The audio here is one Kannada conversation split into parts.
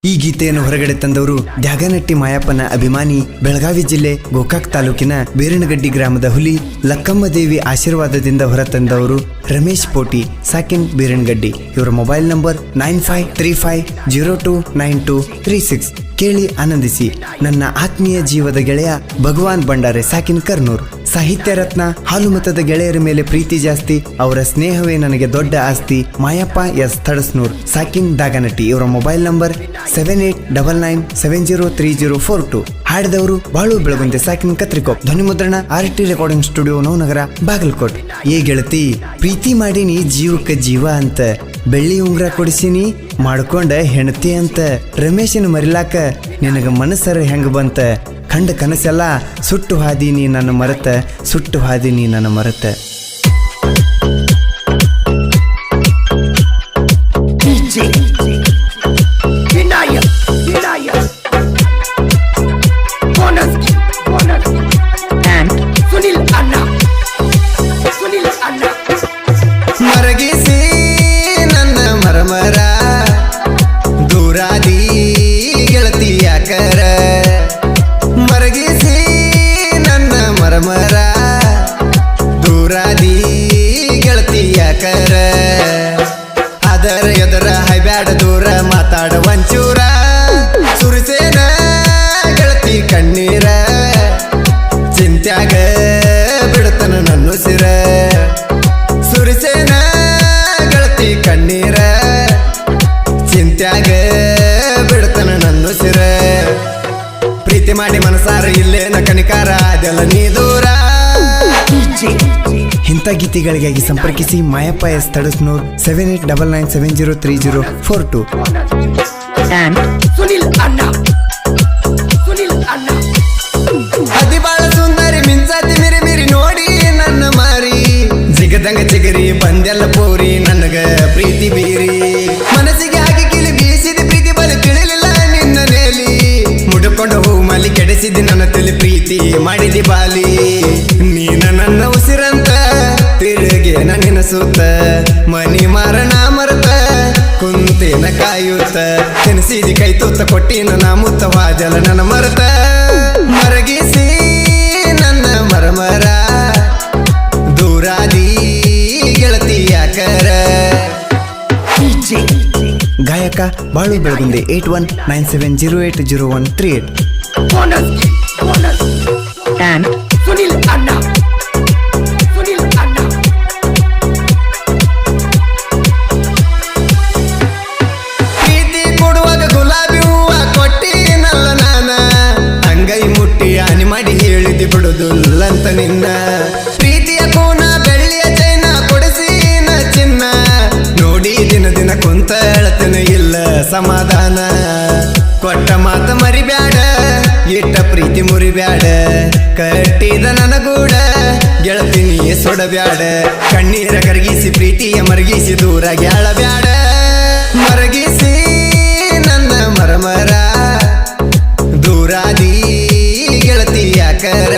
ಈ ಗೀತೆಯನ್ನು ಹೊರಗಡೆ ತಂದವರು ದ್ಯಾಗನಟ್ಟಿ ಮಾಯಪ್ಪನ ಅಭಿಮಾನಿ, ಬೆಳಗಾವಿ ಜಿಲ್ಲೆ ಗೋಕಾಕ್ ತಾಲೂಕಿನ ಬೇರನಗಡ್ಡಿ ಗ್ರಾಮದ ಹುಲಿ ಲಕ್ಕಮ್ಮ ದೇವಿ ಆಶೀರ್ವಾದದಿಂದ ಹೊರತಂದವರು ರಮೇಶ್ ಪೋಟಿ, ಸಾಕಿನ್ ಬೇರನಗಡ್ಡಿ. ಇವರ ಮೊಬೈಲ್ ನಂಬರ್ 9535029236. ಕೇಳಿ ಆನಂದಿಸಿ. ನನ್ನ ಆತ್ಮೀಯ ಜೀವದ ಗೆಳೆಯ ಭಗವಾನ್ ಬಂಡಾರೆ, ಸಾಕಿನ್ ಕರ್ನೂರ್. ಸಾಹಿತ್ಯ ರತ್ನ, ಹಾಲುಮತದ ಗೆಳೆಯರ ಮೇಲೆ ಪ್ರೀತಿ ಜಾಸ್ತಿ, ಅವರ ಸ್ನೇಹವೇ ನನಗೆ ದೊಡ್ಡ ಆಸ್ತಿ. ಮಾಯಪ್ಪ ಎಸ್ ತಡಸ್ನೂರ್, ಸಾಕಿನ್ ದಾಗನಟ್ಟಿ. ಇವರ ಮೊಬೈಲ್ ನಂಬರ್ 7899703042. ಹಾಡಿದವರು ಬಾಳು ಬೆಳಗುಂದೆ, ಸಾಕಿನ್ ಕತ್ರಿಕೋಪ್. ಧ್ವನಿ ಮುದ್ರಣ RT recording studio, Navanagar, Bagalkot. ಏ ಗೆಳತಿ, ಪ್ರೀತಿ ಮಾಡೀನಿ ಜೀವಕ್ಕೆ ಜೀವ ಅಂತ, ಬೆಳ್ಳಿ ಉಂಗ್ರ ಕೊಡಿಸಿನಿ ಮಾಡ್ಕೊಂಡ ಹೆಣತಿ ಅಂತ. ರಮೇಶನ ಮರಿಲಾಕ ನಿನಗ ಮನಸ್ಸರ ಹೆಂಗ ಬಂತ, ಕಂಡ ಕನಸೆಲ್ಲ ಸುಟ್ಟು ಹಾದೀನಿ ನನ್ನ ಮರತ, ಸುಟ್ಟು ಹಾದೀನಿ ನನ್ನ ಮರತ. ಮರಗಿಸಿ ನನ್ನ ಮರಮರ ದೂರಾದಿ ಗೆಳತಿ ಯಾಕರ, ಮರಗಿಸಿ ನನ್ನ ಮರಮರ ದೂರಾದಿ ಗೆಳತಿ ಯಾಕರ. ಅದರ ಎದರ ಹೈಬ್ಯಾಡ ದೂರ ಮಾತಾಡ ಒಂಚೂರ, ಸುರಿಸೇನ ಗೆಳತಿ ಕಣ್ಣೀರ, ಚಿಂತ್ಯಾಗ ಬಿಡತನ ನನ್ನ ಸಿರ. ಸುರಿಸೇನ ಗೆಳತಿ ಕಣ್ಣೀರ, ಚಿಂತ್ಯಾಗ ಬಿಡತನ ನನ್ನ ಸಿರ. ಪ್ರೀತಿ ಮಾಡಿ ಮನಸಾರ ಇಲ್ಲೇನ ಕನಿಕಾರ, ಅದೆಲ್ಲ ನೀ ದೂರ. ಇಂಥ ಗೀತೆಗಳಿಗಾಗಿ ಸಂಪರ್ಕಿಸಿ ಮಾಯಪ್ಪ ಎಸ್ ತಡಸ್ನೂರ್ 7899703042. ಅದಿ ಬಾಳ ಸುಂದರಿ ಮಿಂಚಾತಿ ಮಿರಿ ಮಿರಿ ನೋಡಿ ನನ್ನ ಮಾರಿ, ಜಿಗದಂಗ ಚಿಗರಿ ಬಂದೆಲ್ಲ ಪೋರಿ ನನಗ ಪ್ರೀತಿ ಬೀರಿ. ಮನಸ್ಸಿಗೆ ಆಗಿ ಕಿಲಿ ಬೀಸಿದ ಪ್ರೀತಿ ಬಲಿ ತಿಳಿಲಿಲ್ಲ ನಿನ್ನ ನೇಲಿ, ಮುಡ್ಕೊಂಡು ಹೂ ಮಲಿ ಕೆಡಿಸಿದಿ ನನ್ನ ತಲೆ ಪ್ರೀತಿ ಮಾಡಿದಿ ಬಾಲಿ. ನೀನ ನನ್ನ ಉಸಿರಂತ ತಿರುಗೇನ ನೆನಸುತ್ತ, ಮನಿ ಮಾರಣ ಮರತ ಕುಂತೇನ ಕಾಯುತ್ತ. ತಿನ್ಸಿದಿ ಕೈ ತುತ್ತ ಕೊಟ್ಟಿನ ನಾ ಮುತ್ತವಾದಲ ನನ್ನ ಮರತ. ಮರಗಿಸಿ ನನ್ನ ಮರಮರ ದೂರಾದಿ ಗೆಳತಿ ಯಾಕರ. ಗಾಯಕ ಬಾಳು ಬೆಳಗುಂದೆ 8197080138. ಪ್ರೀತಿ ಕೊಡುವಾಗ ಗುಲಾಬಿ ಹೂವ ಕೊಟ್ಟಿನಲ್ಲ ನಾನ, ಅಂಗೈ ಮುಟ್ಟಿ ಆನಿ ಮಾಡಿ ಹೇಳಿದಿ ಬಿಡುದುಲ್ಲಂತ ನಿನ್ನ. ಪ್ರೀತಿಯ ಕೂನ ಬೆಳ್ಳಿಯ ಚೈನ ಕೊಡಿಸಿನ ಚಿನ್ನ, ನೋಡಿ ದಿನ ದಿನ ಕುಂತ ಅಳತನ ಇಲ್ಲ ಸಮಾಧಾನ. ಕೊಟ್ಟ ಮಾತ ಮರಿಬ್ಯಾಡ, ಇಟ್ಟ ಪ್ರೀತಿ ಮುರಿಬ್ಯಾಡ, ಕಟ್ಟಿದ ನನಗೂಡ ಗೆಳತಿನಿ ಸೊಡಬ್ಯಾಡ. ಕಣ್ಣೀರ ಕರಗಿಸಿ ಪ್ರೀತಿಯ ಮರಗಿಸಿ ದೂರ ಗ್ಯಾಳಬ್ಯಾಡ. ಮರಗಿಸಿ ನನ್ನ ಮರಮರ ದೂರಾದಿ ಗೆಳತಿ ಯಾಕರ.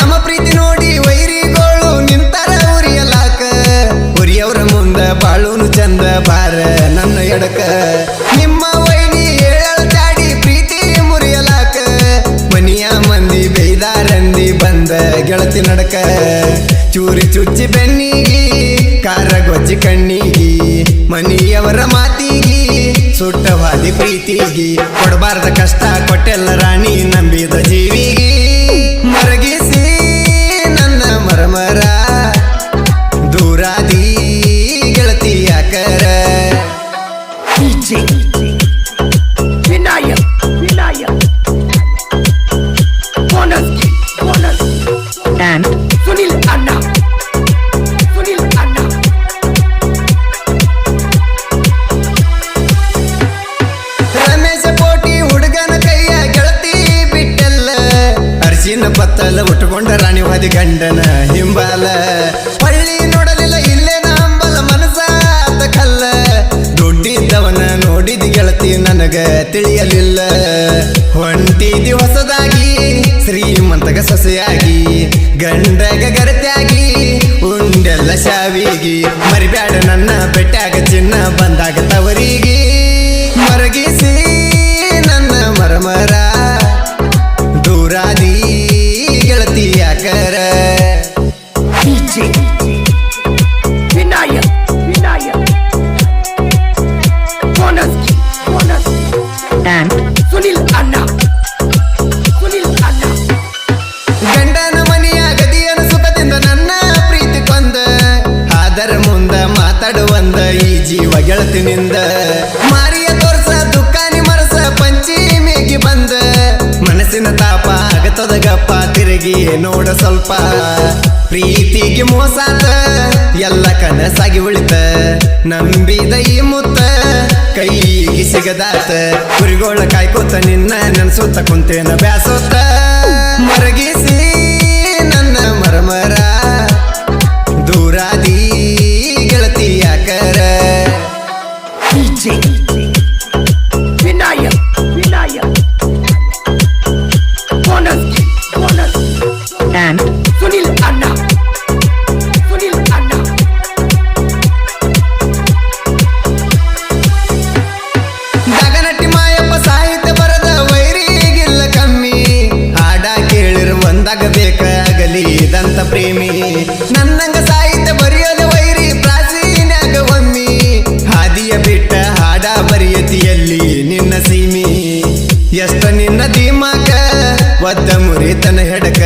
ನಮ್ಮ ಪ್ರೀತಿ ನೋಡಿ ವೈರಿಗೋಳು ನಿಂತರ ಉರಿಯಲಾಕ, ಉರಿಯವರ ಮುಂದ ಬಾಳೂನು ಚಂದ ಬಾರ ನನ್ನ ಎಡಕ. ನಿಮ್ಮ ವೈನಿ ಏಳಾಡಿ ಪ್ರೀತಿ ಮುರಿಯಲಾಕ, ಮನಿಯ ಮಂದಿ ಬೈದಾರಂದಿ ಬಂದ ಗೆಳತಿ ನಡಕ. ಚೂರಿ ಚುಚ್ಚಿ ಬೆನ್ನಿಗಿ ಕಾರ ಗೊಜ್ಜಿ ಕಣ್ಣಿಗಿ, ಮನಿಯವರ ಮಾತಿಗಿ ಸುಟ್ಟವಾದಿ ಪ್ರೀತಿಗಿ. ಕೊಡಬಾರ್ದ ಕಷ್ಟ ಕೊಟ್ಟೆಲ್ಲ ರಾಣಿ ನಂಬಿದ ಜೀವಿಗಿ. ಮರಗಿಸಿ ನನ್ನ ಮರಮರ ದೂರಾದಿ ಗೆಳತಿ ಯಾಕರ. ರಮೇಶ ಪೋಟಿ ಹುಡುಗನ ಕೈಯ ಗೆಳತಿ ಬಿಟ್ಟೆಲ್ಲ, ಅರ್ಶಿನ ಪತ್ತಲ ಉಟ್ಕೊಂಡ ರಾಣಿ ವಾದಿ ಗಂಡನ ಹಿಂಬಾಲ. ಹಳ್ಳಿ ನೋಡಲಿಲ್ಲ ಇಲ್ಲೇನ ಹಂಬಲ, ಮನಸ ಆತ ಕಲ್ಲ. ದುಡ್ಡಿದ್ದವನ ನೋಡಿದ ಗೆಳತಿ ನನಗ ತಿಳಿಯಲಿಲ್ಲ, ಹೊಣ್ಣ ಮನಸ್ಸಿಯಾಗಿ ಗಂಡಗ ಗರತ್ಯಾಗಿ ಉಂಡೆಲ್ಲ ಶಾವಿಗಿ ಮರಿಬ್ಯಾಡ ನನ್ನ ಬೆಟ್ಟಾಗ ಚಿನ್ನ ಬಂದಾಗ ತವರಿಗೆ ಮರಗಿಸಿ ನನ್ನ ಮರಮರ ದೂರಾದಿ ಗೆಳತಿ ಯಾಕರ ವಿನಾಯಕ್ and ಸುನಿಲ್ ಅಣ್ಣ ಗಂಡನ ಮನೆಯ ಗದಿಯನ ಸುಖದಿಂದ ನನ್ನ ಪ್ರೀತಿ ಕೊಂದ ಆದರ ಮುಂದ ಮಾತಾಡುವಂದ ಈ ಜೀವ ಗೆಳತಿನಿಂದ ಮಾರಿಯ ತೋರ್ಸ ದುಃಖಾನಿ ಮರಸ ಪಂಚಮಿಗೆ ಬಂದ ಮನಸ್ಸಿನ ತಾಪ ಆಗತದ ಗಪ್ಪ ತಿರುಗಿ ನೋಡ ಸ್ವಲ್ಪ ಪ್ರೀತಿಗೆ ಮೋಸಾತ ಎಲ್ಲ ಕನಸಾಗಿ ಉಳಿತ ನಂಬಿದ ಈ ಮುತ್ತ ಕೈಗೆ ಸಿಗದಾತ ಕುರಿಗೋಳ ಕಾಯ್ಕೋತ ನಿನ್ನ ನೆನ್ಸುತ್ತ ಕುಂತೇನ ಬ್ಯಾಸೋತ ಮರಗಿಸಿ ನನ್ನ ಮರಮರ ದೂರಾದಿ ಗೆಳತಿ ಯಾಕರ ವಿನಾಯಕ್ and ಸುನಿಲ್ ಅಣ್ಣ ದಾಗನಟ್ಟಿ ಮಾಯಪ್ಪ ಸಾಹಿತ್ಯ ಬರದ ವೈರಿಗಿಲ್ಲ ಕಮ್ಮಿ ಹಾಡ ಕೇಳಿರು ಒಂದಾಗಬೇಕಾಗಲಿ ದಂತ ಪ್ರೇಮಿ ನನ್ನಂಗ ಸಾಹಿತ್ಯ ಬರೆಯೋದು ವೈರಿ ಪ್ರಾಚೀನ್ಯಾಗ ಒಮ್ಮಿ ಹಾದಿಯ ಬಿಟ್ಟ ಹಾಡ ಬರೆಯತಿಯಲ್ಲಿ ನಿನ್ನ ಸೀಮಿ ಎಷ್ಟ ನಿನ್ನ ದೀಮಾಕ ಒದ್ದ ಮುರಿತನ ಹೆಡಕ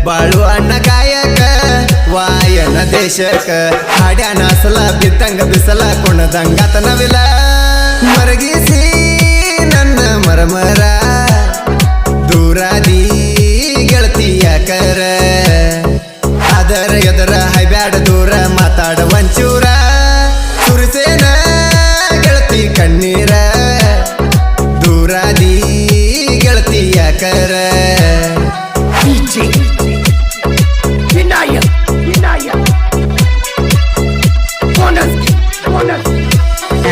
ಬಾಳು ಅಣ್ಣ ಕಾಯಕ ವಾಯನ ದೇಶಕ ಹಾಡ್ಯಾನ ಸಲ ಬಿತ್ತಂಗ ಬಿಸಲ ಕುಣದಂಗತನವಿಲ್ಲ ಮರಗಿಸಿ ನನ್ನ ಮರಮರ ದೂರಾದಿ ಗೆಳತಿ ಯಾಕರ ಅದರ ಎದರ ಹೈಬ್ಯಾಡ ದೂರ ಮಾತಾಡ ಒಂಚೂರ ಸುರಿಸೇನ ಗೆಳತಿ ಕಣ್ಣೀರ ದೂರಾದಿ ಗೆಳತಿ ಯಾಕರ ವಿನಾಯಕ್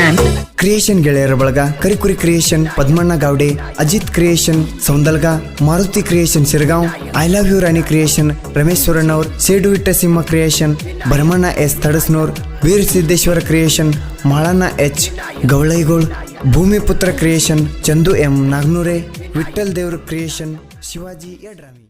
and ಕ್ರಿಯೇಷನ್ ಗೆಳೆಯರ ಬಳಗ Karikuri creation Padmanna Gawde Ajit creation Soundalga Maruti creation Siragaon I love you Rani creation ರಮೇಶ್ವರನವ್ರ ಸೇಡು ಇಟ್ಟ ಸಿಂಹ ಕ್ರಿಯೇಷನ್ ಭರಮಣ್ಣ ಎಸ್ ತಡಸ್ನೋರ್ ವೀರ್ ಸಿದ್ದೇಶ್ವರ ಕ್ರಿಯೇಷನ್ ಮಾಳಣ್ಣ ಎಚ್ ಗವಳೈಗೋಳ್ ಭೂಮಿಪುತ್ರ ಕ್ರಿಯೇಷನ್ ಚಂದು ಎಂ ನಾಗ್ನೂರೆ ವಿಠ್ಠಲ್ ದೇವ್ರ ಕ್ರಿಯೇಷನ್ ಶಿವಾಜಿ ಯಡ್ರಾಮಿ.